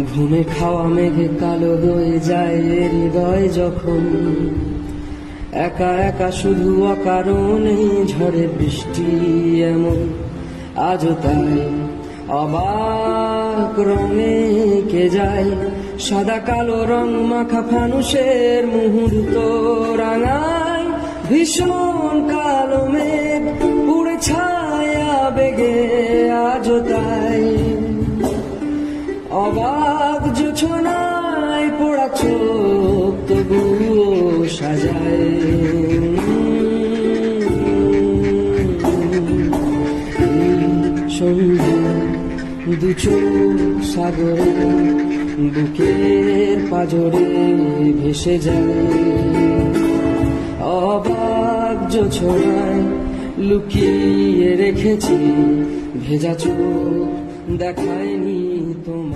ঘুমে খাওয়া মেঘে কালো হয়ে যায় হৃদয় যখন একা একা শুধু অকারণে ঝড়ে বৃষ্টি এমন আজও তাই অবাক রঙে কে যায় সাদা কালো রং মাখা ফানুষের মুহূর্ত রাঙায় ভীষণ কালো মেঘ পুড়ে ছায়া বেগে আজও তাই অবাক জোছনায় পোড়া চোখ তবুও সাজায় সন্ধে দু চোখ সাগরে বুকের পাজরে ভেসে যায় অবাক জোছনায় লুকিয়ে রেখেছি ভেজা চোখ দেখায়নি তোমার।